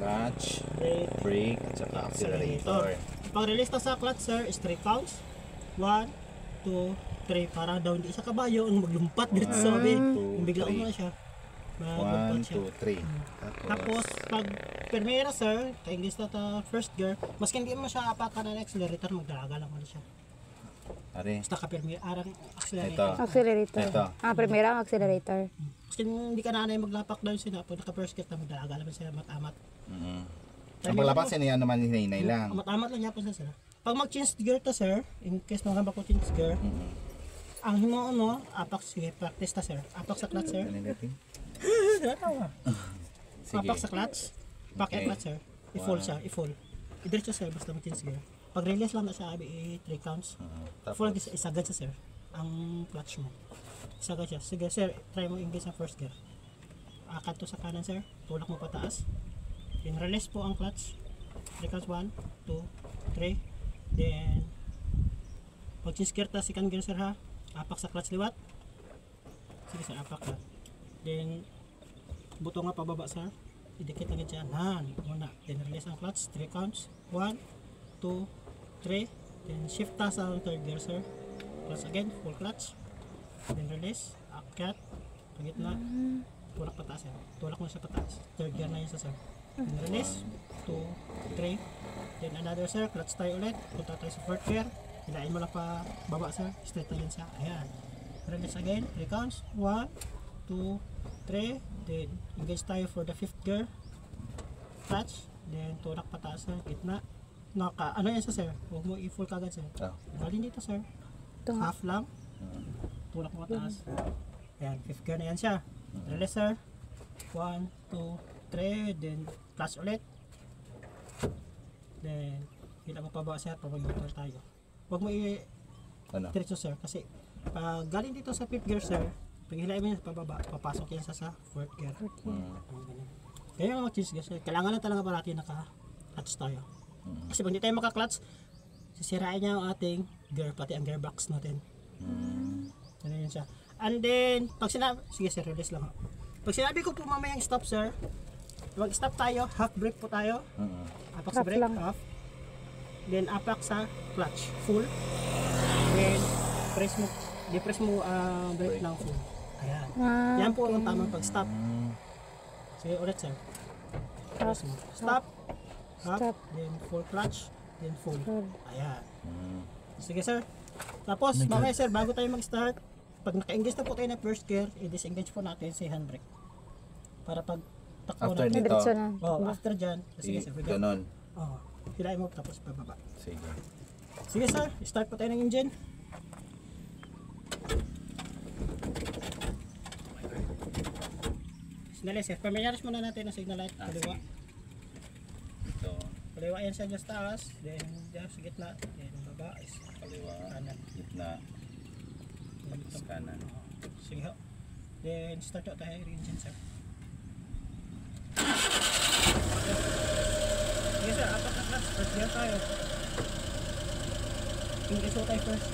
Clutch, brake, at saka accelerator. Pag-release na sa clutch, sir, is 3 counts. 1, 2, 3. Para daw hindi siya kabayo ang maglumpat dito sa sabi. Kung bigla mo na siya. 1, 2, 3. Tapos, pag primera, sir, kaya na ta first gear, mas hindi mo siya apakan ng accelerator, magdalaga lang mo siya. Are. Basta ka primera, arang accelerator. Accelerator. Ito. Primera ang accelerator. Maski hindi ka nanay maglapak down siya, pag naka-first gear, magdalaga lang siya, matamat. Ang paglapak siya niya naman hinay lang. Matamat lang niya po siya. Pag mag-change gear ta, sir, in case nung hamba ko change gear, ang himo ano, apak sige, practice ta, sir. Apak sa clutch, sir. Sige. Apak sa clutch. Back and clutch, sir. I-full siya, i-full. I-diretso, sir, basta mag-change gear. Pag release lang na siya, i-3 counts. Full, isagad siya, sir. Ang clutch mo. Isagad siya. Sige, sir, try mo engage sa first gear. Akat to sa kanan, sir. Tulak mo pataas. Then release po ang clutch. 3 counts, 1, 2, 3. Then, pag change gear ta, second gear, sir, ha. Apak sa clutch liwat. Sige, sir, apak ka. Then, buto nga pababa, sir. Idikit agad siya. Muna. Then release ang clutch. 3 counts. 1, 2, 3. Then shift ta sa third gear, sir. Clutch again. Full clutch. Then release. Akyat. Pagit na. Tulak pataas, sir. Tulak mo siya pataas. Third gear na yun sa, sir. Then release. 2, 3. Then another, sir. Clutch tayo ulit. Punta tayo sa fourth gear. Hilain mo lang pa baba, sir. Straight na yun siya. Ayan. Release again. 3 counts. 1, 2, 3. Then engage tayo for the fifth gear. Clutch. Then tulak pataas, sir. Gitna. Ano yan siya, sir? Huwag mo i-full kagad, sir. Galing dito, sir. Half lang. Tulak mo pataas. Ayan. Fifth gear na yan siya. Release, sir. 1, 2, 3. Then clutch ulit. Then hila mo pababa, sir. Pabag-motor tayo. Huwag mo i-diretso, sir. Kasi pag galing dito sa fifth gear, sir, pag hilain mo yan pababa, papasok yan sa fourth gear. Kaya yung mag-change gear, sir, kailangan na talaga parati naka-clutch tayo. Kasi pag hindi tayo maka-clutch, sisirain niya ang ating gear, pati ang gearbox natin. Ano yun siya. And then, pag sinabi, sige, sir, release lang. Pag sinabi ko po mamayang stop, sir, mag-stop tayo, half brake po tayo. Apak sa brake, half. Then apak sa clutch, full. Then depress mo brake ng full. Ayan. Yan po ang tamang pag-stop. Sige ulit, sir. Stop. Stop. Then full clutch. Then full. Ayan. Sige, sir. Tapos, mamaya, sir, bago tayo mag-start, pag naka-engage na po tayo ng first gear, i-disengage po natin si handbrake. Para pag takbo After natin. nito. After dyan. Sige, sir. Ganon. Hilain mo tapos pababa. Sige. Sige, sir. Start po tayo ng engine. Signal light, sir. Pamilyarize muna natin ang signal light. Kaliwa. Ito. Kaliwa yan siya dyan sa taas. Then dyan sa gitna. Then baba is Kaliwa. kanan. Gitna. Tapos kanan. Sige ho. Then start out tayo yung engine, sir. Sige, sir. Apat na class. First gear tayo. Engage ho tayo first.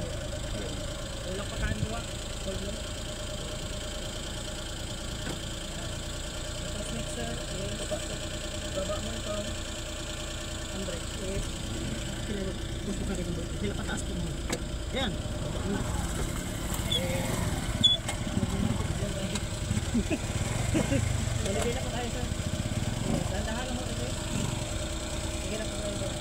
Ulang pa kanan diwa. Hold mo. Tapos next, sir. Baba mo ito. Handbrake. Push mo ka rin mo. Sila pataas po mo. Ayan. Baba mo. Lagay na po tayo, sir. Dandahan lang mo ito. Sige na po tayo, sir.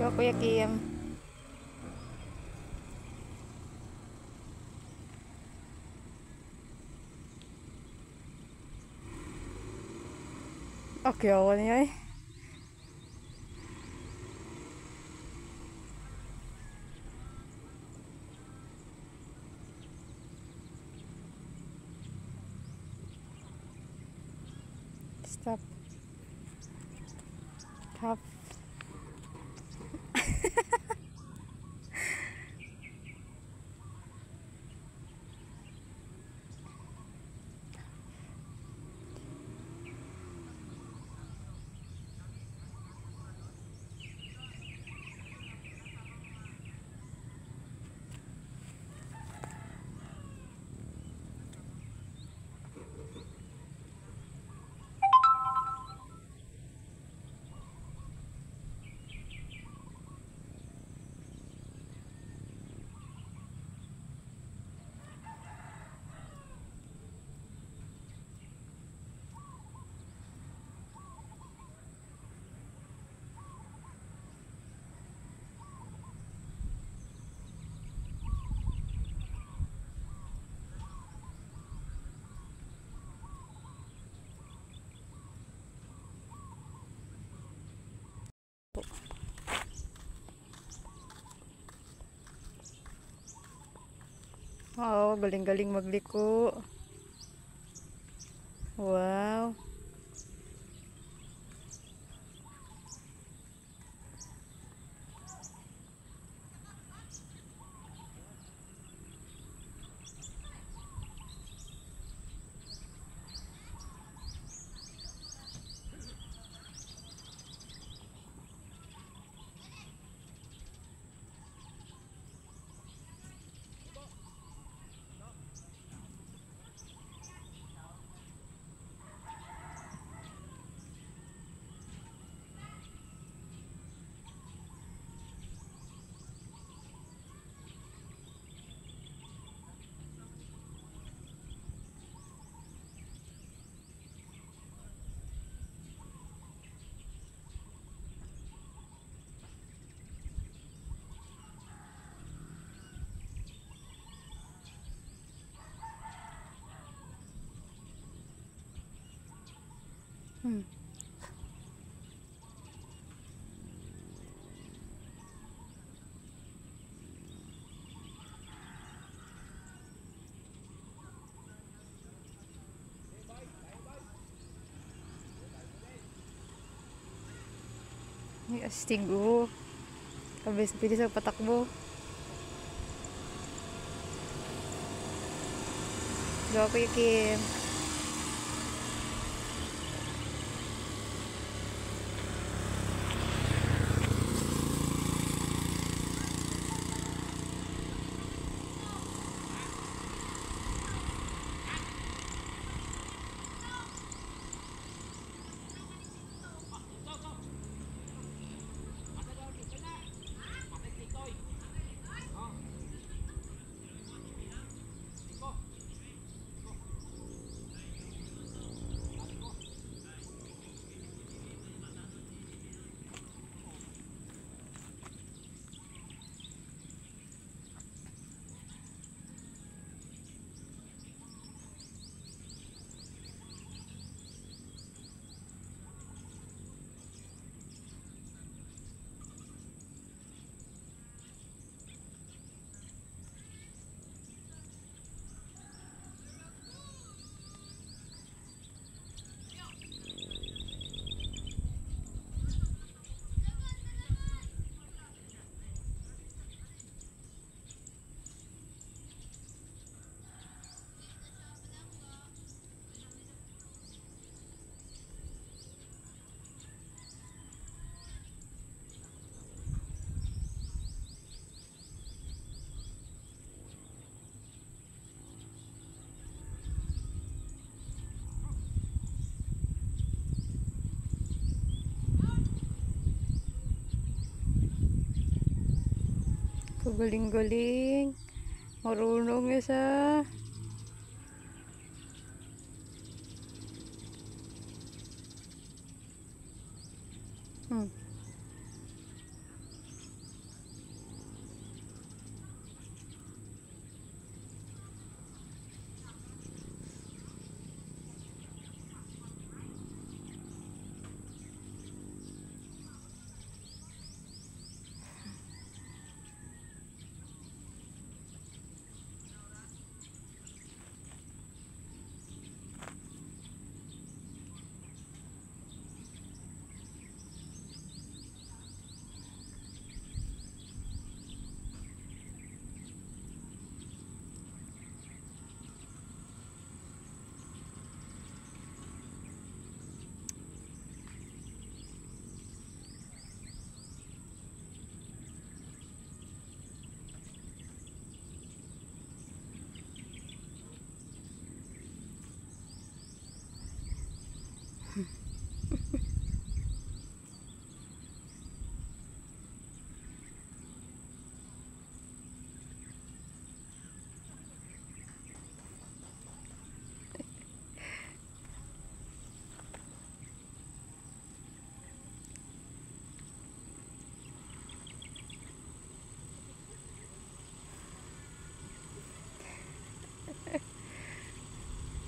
Go, Kuya Kim. Okay, ako niya eh. Stop. Top. Oh, galing-galing magliko. Wow. Hmm. Ay, astig oh. Kabis, pili sa patakbo. Go, Kuya Kim. Kagaling-galing. Marunong ya sa. Hmm.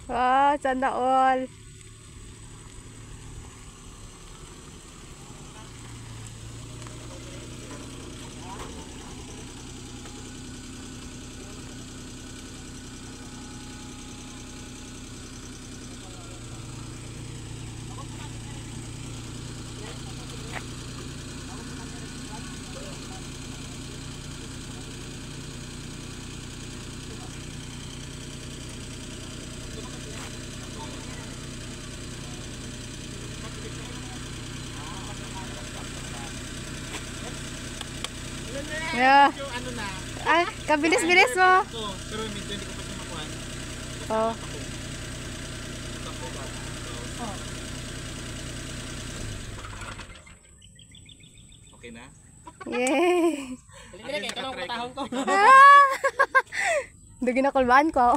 Ah, sana all. Yeah. Ano na? Ah, kabilis-bilis mo. Pero medyo hindi ko pa siya makuha. Oh. Okay na? Yay. Dili kay kanang patahon ko. Dugi na kulbaan ko.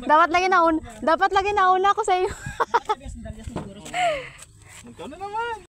Dapat lagi nauna ko sa iyo. Dalyas siguro. Ikaw na naman.